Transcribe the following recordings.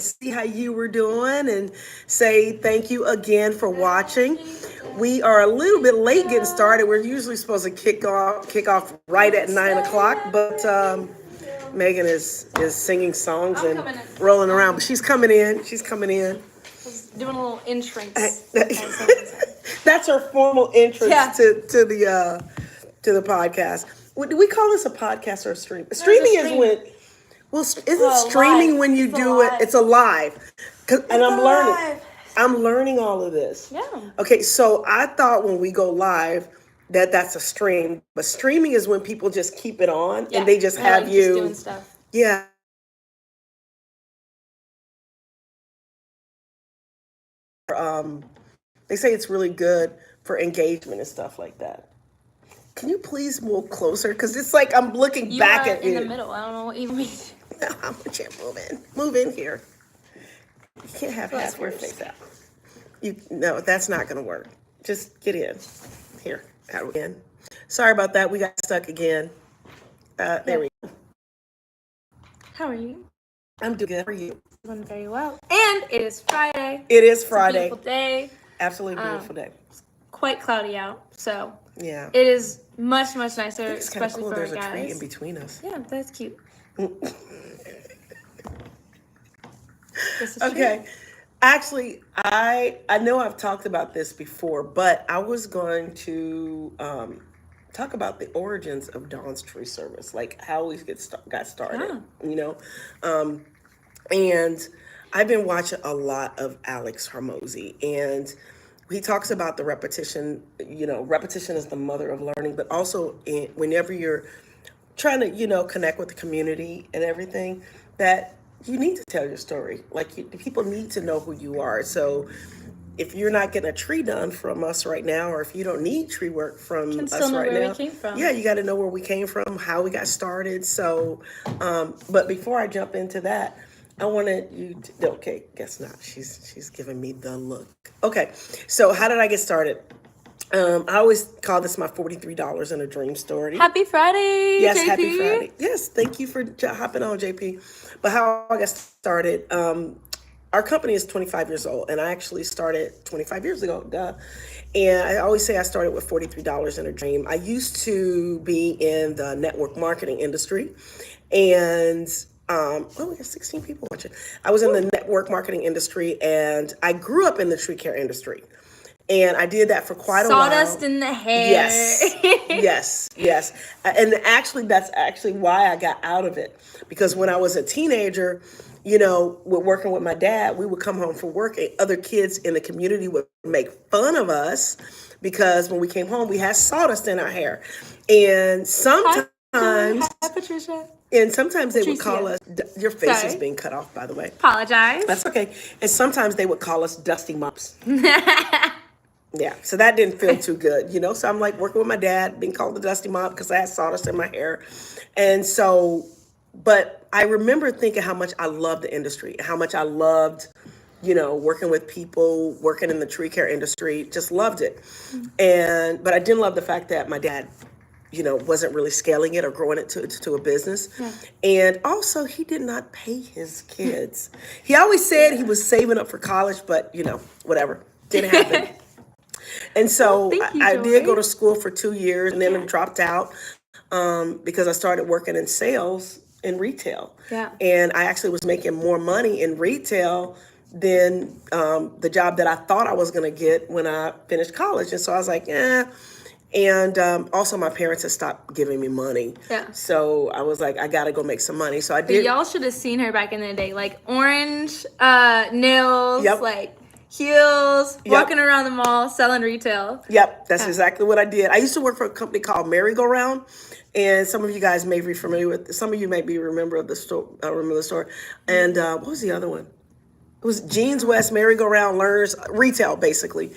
see how you were doing and say thank you again for watching. We are a little bit late getting started. We're usually supposed to kick off right at 9 o'clock, but Megan is singing songs and rolling around. But she's coming in. She's coming in. Doing a little entrance. That's her formal entrance to the podcast. Do we call this a podcast or a stream? Streaming is when. Well, isn't streaming live. When you it's do it? It's a live. And I'm learning all of this. Yeah. Okay, so I thought when we go live that's a stream, but streaming is when people just keep it on and they just have you just doing stuff. Yeah. They say it's really good for engagement and stuff like that. Can you please move closer? Because it's like I'm looking back at you. In the middle. I don't know what you mean. No, I want you to move in. Move in here. You can't have half your face out. No, that's not going to work. Just get in. Here. How we in? Sorry about that. We got stuck again. There we go. How are you? I'm doing good. How are you? Doing very well. And it is Friday. It is Friday. It's a beautiful day. Absolutely beautiful day. It's quite cloudy out, so yeah, it is much nicer, it's especially cool. for There's guys. A tree in between us. Yeah, that's cute. Okay. Actually, I know I've talked about this before, but I was going to talk about the origins of Dawn's Tree Service, like how we got started, and I've been watching a lot of Alex Hormozy, and he talks about the repetition. Repetition is the mother of learning, but also whenever you're trying to, connect with the community and everything, that you need to tell your story. Like people need to know who you are. So if you're not getting a tree done from us right now, or if you don't need tree work from us right now, where we came from. Yeah, you got to know where we came from, how we got started. So, but before I jump into that, I wanted you to, okay, guess not. She's giving me the look. Okay, so how did I get started? I always call this my $43 in a dream story. Happy Friday, yes, JP. Happy Friday. Yes, thank you for hopping on, JP. But how I got started, our company is 25 years old, and I actually started 25 years ago, And I always say I started with $43 in a dream. I used to be in the network marketing industry, and we got 16 people watching. I was in the network marketing industry, and I grew up in the tree care industry. And I did that for quite a while. Sawdust in the hair. Yes. And actually, that's actually why I got out of it. Because when I was a teenager, working with my dad, we would come home from work and other kids in the community would make fun of us because when we came home, we had sawdust in our hair. And sometimes... Hi, Patricia. And sometimes they would call us... Your face is being cut off, by the way. Apologize. That's okay. And sometimes they would call us dusty mops. Yeah, so that didn't feel too good, So I'm like working with my dad, being called the dusty mop because I had sawdust in my hair. And so, but I remember thinking how much I loved the industry, how much I loved, working with people, working in the tree care industry, just loved it. But I didn't love the fact that my dad, wasn't really scaling it or growing it to a business. Yeah. And also he did not pay his kids. He always said he was saving up for college, but whatever, didn't happen. And so I did go to school for 2 years and then I dropped out because I started working in sales in retail. Yeah. And I actually was making more money in retail than the job that I thought I was going to get when I finished college. And so I was like, And also my parents had stopped giving me money. Yeah. So I was like, I got to go make some money. So I But did. y'all should have seen her back in the day. Like orange nails, Yep. like heels, walking around the mall, selling retail. Yep, that's exactly what I did. I used to work for a company called Merry-Go-Round, and some of you guys may be familiar with. Some of you may be remember the store. Remember the store. And what was the other one? It was Jeans West Merry-Go-Round Learners Retail, basically.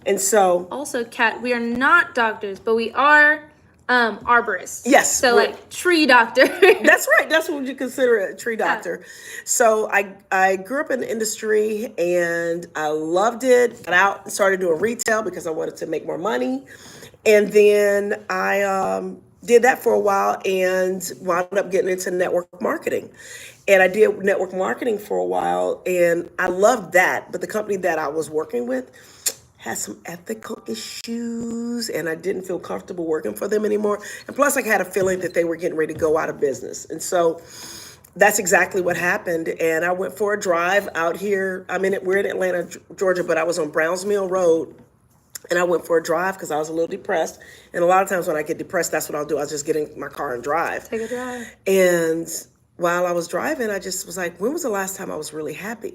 And so, also, Kat, we are not doctors, but we are arborists. Yes. So like tree doctor. That's right. That's what you consider a tree doctor. Yeah. So I grew up in the industry and I loved it. Got out and started doing retail because I wanted to make more money. And then I did that for a while and wound up getting into network marketing. And I did network marketing for a while and I loved that. But the company that I was working with had some ethical issues and I didn't feel comfortable working for them anymore. And plus, I had a feeling that they were getting ready to go out of business. And so that's exactly what happened. And I went for a drive out here. We're in Atlanta, Georgia, but I was on Browns Mill Road. And I went for a drive because I was a little depressed. And a lot of times when I get depressed, that's what I'll do. I'll just get in my car and drive. Take a drive. And while I was driving, I just was like, when was the last time I was really happy?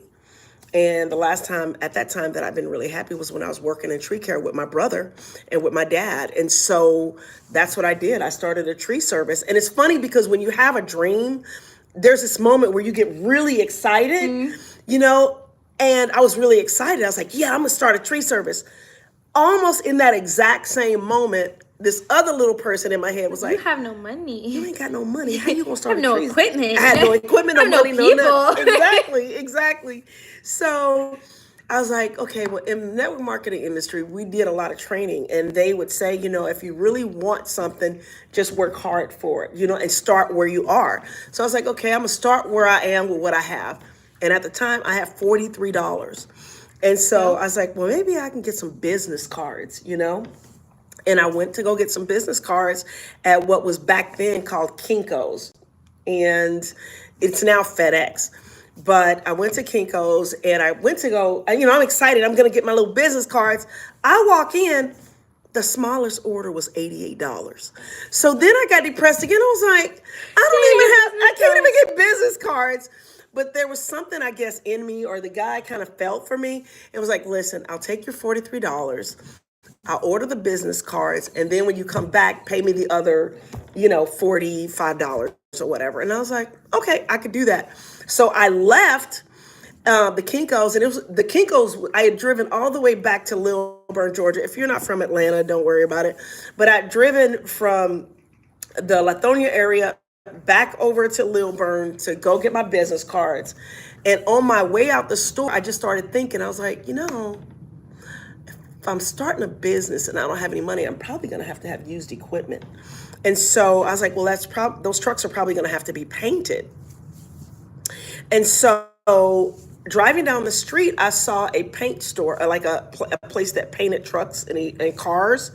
And the last time, at that time that I've been really happy was when I was working in tree care with my brother and with my dad. And so that's what I did. I started a tree service. And it's funny because when you have a dream, there's this moment where you get really excited, you know, and I was really excited. I was like, yeah, I'm going to start a tree service. Almost in that exact same moment, this other little person in my head was like, you have no money. You ain't got no money. How you gonna start I have a no tree? equipment. I had no equipment, no money, no people. nothing. Exactly. So I was like, okay, well, in the network marketing industry, we did a lot of training and they would say, you know, if you really want something, just work hard for it, you know, and start where you are. So I was like, okay, I'm gonna start where I am with what I have. And at the time I had $43. And so I was like, well, maybe I can get some business cards, you know? And I went to go get some business cards at what was back then called Kinko's. And it's now FedEx. But I went to Kinko's and I went to go, you know, I'm excited. I'm going to get my little business cards. I walk in, the smallest order was $88. So then I got depressed again. I was like, I can't even get business cards. But there was something, I guess, in me, or the guy kind of felt for me. It was like, listen, I'll take your $43. I'll order the business cards. And then when you come back, pay me the other, you know, $45 or whatever. And I was like, okay, I could do that. So I left the Kinko's, and it was the Kinko's. I had driven all the way back to Lilburn, Georgia. If you're not from Atlanta, don't worry about it. But I'd driven from the Lithonia area back over to Lilburn to go get my business cards. And on my way out the store, I just started thinking, I was like, you know, if I'm starting a business and I don't have any money, I'm probably going to have used equipment. And so I was like, well, those trucks are probably going to have to be painted. And so driving down the street, I saw a paint store, like a place that painted trucks and cars.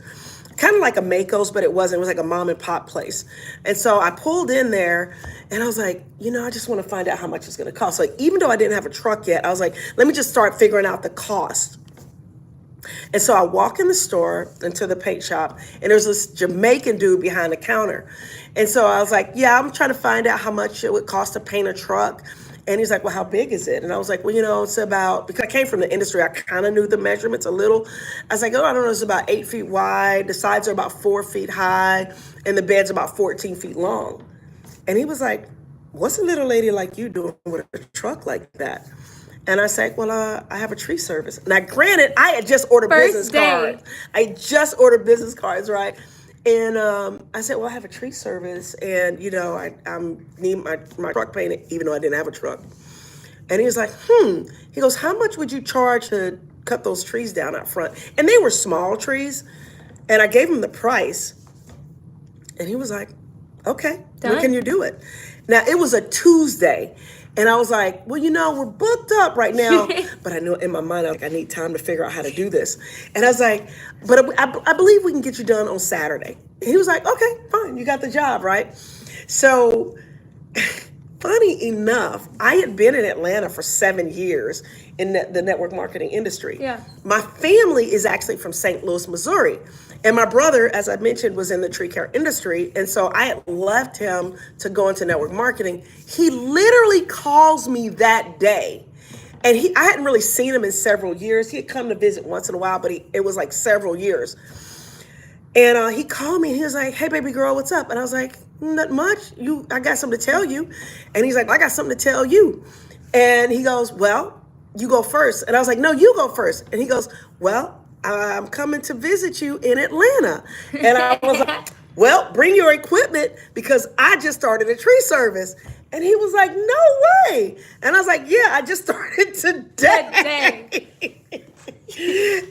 Kind of like a Mako's, but it wasn't. It was like a mom and pop place. And so I pulled in there and I was like, you know, I just want to find out how much it's going to cost. Like, even though I didn't have a truck yet, I was like, let me just start figuring out the cost. And so I walk in the store into the paint shop and there's this Jamaican dude behind the counter. And so I was like, yeah, I'm trying to find out how much it would cost to paint a truck. And he's like, well, how big is it? And I was like, well, you know, it's about, because I came from the industry, I kind of knew the measurements a little. I was like, oh, I don't know, it's about 8 feet wide. The sides are about 4 feet high and the bed's about 14 feet long. And he was like, what's a little lady like you doing with a truck like that? And I said, well, I have a tree service. Now, granted, I had just ordered business cards. I just ordered business cards, right? And I said, well, I have a tree service and, you know, I need my truck painted, even though I didn't have a truck. And he was like, He goes, how much would you charge to cut those trees down out front? And they were small trees. And I gave him the price. And he was like, okay, when can you do it? Now, it was a Tuesday. And I was like, well, you know, we're booked up right now. But I knew in my mind, I was like, I need time to figure out how to do this. And I was like, but I believe we can get you done on Saturday. And he was like, okay, fine. You got the job, right? So funny enough, I had been in Atlanta for 7 years in the network marketing industry. Yeah. My family is actually from St. Louis, Missouri. And my brother, as I mentioned, was in the tree care industry. And so I had left him to go into network marketing. He literally calls me that day. And I hadn't really seen him in several years. He had come to visit once in a while, but it was like several years. And he called me and he was like, hey, baby girl, what's up? And I was like, not much. I got something to tell you. And he's like, I got something to tell you. And he goes, well, you go first. And I was like, no, you go first. And he goes, well, I'm coming to visit you in Atlanta. And I was like, well, bring your equipment because I just started a tree service. And he was like, no way. And I was like, yeah, I just started today.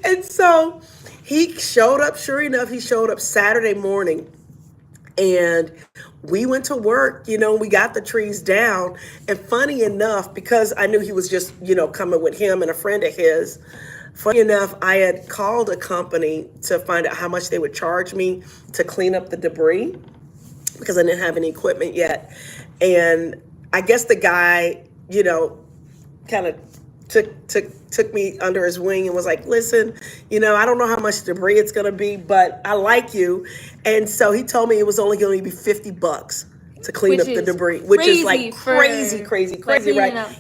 And so he showed up, sure enough, he showed up Saturday morning. And we went to work, we got the trees down. And funny enough, because I knew he was just, coming with him and a friend of his, funny enough, I had called a company to find out how much they would charge me to clean up the debris because I didn't have any equipment yet. And I guess the guy, kind of took me under his wing and was like, listen, I don't know how much debris it's going to be, but I like you. And so he told me it was only going to be $50 to clean up the debris, which is like crazy, right?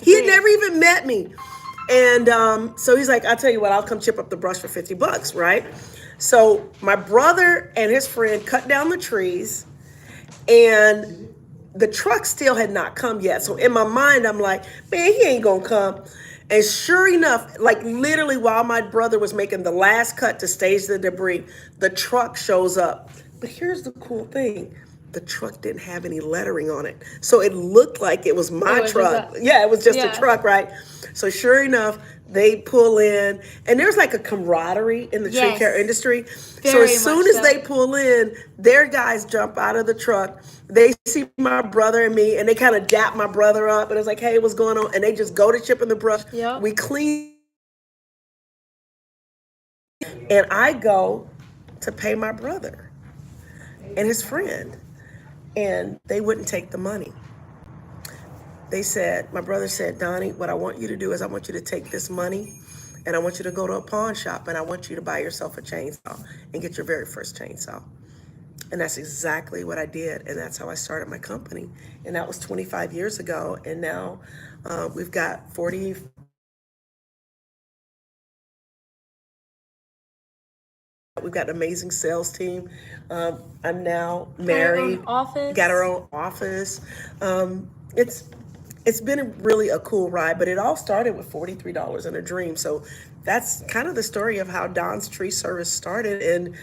He had never even met me. And so he's like, I'll tell you what, I'll come chip up the brush for $50, right? So my brother and his friend cut down the trees, and the truck still had not come yet. So in my mind, I'm like, man, he ain't gonna come. And sure enough, like literally while my brother was making the last cut to stage the debris, the truck shows up. But here's the cool thing. The truck didn't have any lettering on it. So it looked like it was my truck. It was just a truck, right? So sure enough, they pull in, and there's like a camaraderie in the tree care industry. So as soon as they pull in, their guys jump out of the truck. They see my brother and me, and they kind of dap my brother up, and it's like, hey, what's going on? And they just go to chipping the brush. Yep. We clean, and I go to pay my brother and his friend, and they wouldn't take the money. They said, my brother said, Donnie, what I want you to do is I want you to take this money and I want you to go to a pawn shop and I want you to buy yourself a chainsaw and get your very first chainsaw. And that's exactly what I did. And that's how I started my company. And that was 25 years ago. And now we've got 40. We've got an amazing sales team. I'm now married. Got our own office. It's been really a cool ride, but it all started with $43 and a dream. So that's kind of the story of how Don's Tree Service started. And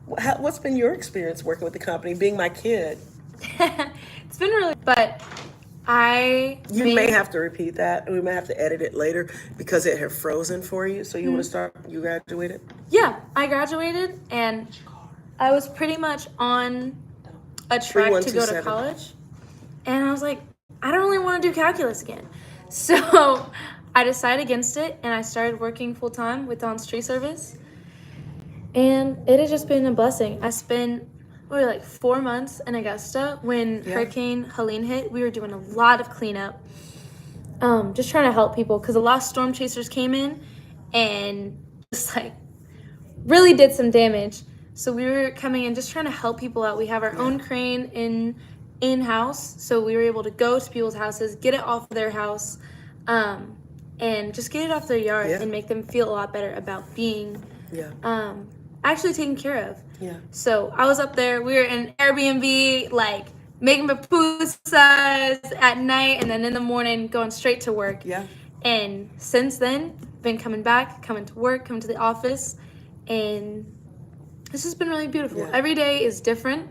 what's been your experience working with the company, being my kid? It's been really, but You may have to repeat that, and we may have to edit it later because it had frozen for you. So you want to start, you graduated? Yeah, I graduated, and I was pretty much on a track to go to college. And I was like, I don't really want to do calculus again. So I decided against it, and I started working full-time with Don's Tree Service. And it has just been a blessing. I spent, like 4 months in Augusta when Hurricane Helene hit. We were doing a lot of cleanup, just trying to help people because a lot of storm chasers came in and just like really did some damage. So we were coming in just trying to help people out. We have our own crane in-house, so we were able to go to people's houses, get it off of their house, and just get it off their yard and make them feel a lot better about being actually taken care of. Yeah. So I was up there. We were in Airbnb, like making pupusas at night, and then in the morning going straight to work. Yeah. And since then, been coming back, coming to work, coming to the office, and this has been really beautiful. Yeah. Every day is different,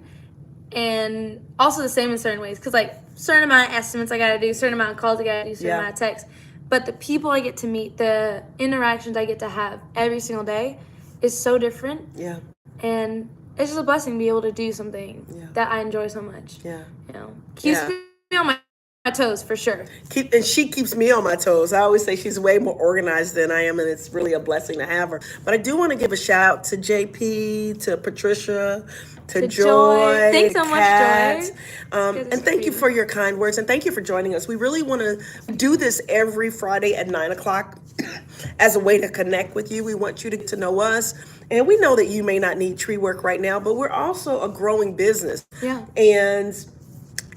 and also the same in certain ways. Because like certain amount of estimates I gotta do, certain amount of calls I gotta do, certain amount of texts. But the people I get to meet, the interactions I get to have every single day is so different. Yeah. And it's just a blessing to be able to do something that I enjoy so much. Yeah. Keeps me on my toes for sure. And she keeps me on my toes. I always say she's way more organized than I am, and it's really a blessing to have her. But I do want to give a shout out to JP, to Patricia, to Joy. Thanks so much, Joy. And thank you for your kind words, and thank you for joining us. We really want to do this every Friday at 9 o'clock as a way to connect with you. We want you to get to know us. And we know that you may not need tree work right now, but we're also a growing business. Yeah. And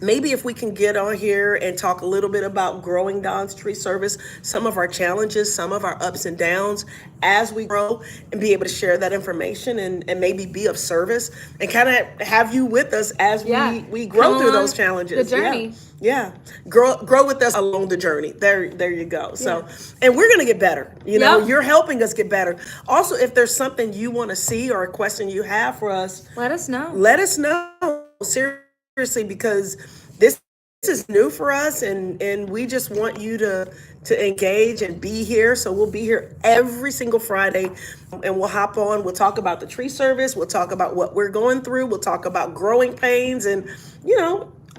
maybe if we can get on here and talk a little bit about growing Don's Tree Service, some of our challenges, some of our ups and downs as we grow, and be able to share that information and maybe be of service and kind of have you with us as we grow through those challenges. The journey. Yeah. Grow with us along the journey. There you go. So, and we're going to get better. You're helping us get better. Also, if there's something you want to see or a question you have for us, let us know. Let us know. Seriously, because this is new for us, and we just want you to engage and be here. So we'll be here every single Friday, and we'll hop on. We'll talk about the tree service. We'll talk about what we're going through. We'll talk about growing pains, and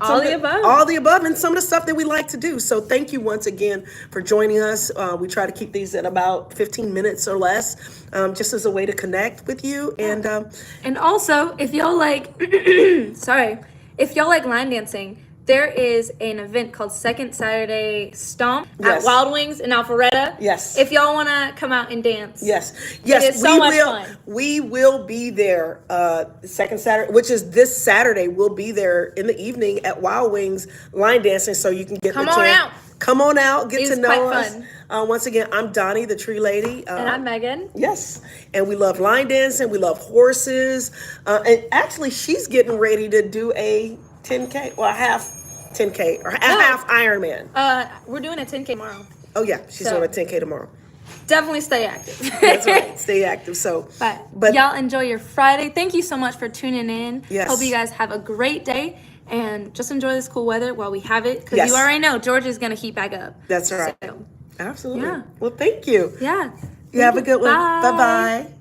all the above, and some of the stuff that we like to do. So thank you once again for joining us. We try to keep these at about 15 minutes or less, just as a way to connect with you. And also, if y'all like, if y'all like line dancing, there is an event called Second Saturday Stomp at Wild Wings in Alpharetta. Yes. If y'all want to come out and dance. Yes. It is so much fun. We will be there second Saturday, which is this Saturday. We'll be there in the evening at Wild Wings line dancing, so you can get Come on out, get to know us. Once again, I'm Doni, the tree lady. And I'm Megan. Yes. And we love line dancing. We love horses. And actually, she's getting ready to do a 10K or a half 10K or a half Ironman. We're doing a 10K tomorrow. Oh, yeah. She's doing a 10K tomorrow. Definitely stay active. That's right. Stay active. So, but y'all enjoy your Friday. Thank you so much for tuning in. Yes. Hope you guys have a great day. And just enjoy this cool weather while we have it. Because you already know Georgia's going to heat back up. That's right. So, absolutely. Yeah. Well, thank you. Yeah. You have a good one. Bye-bye.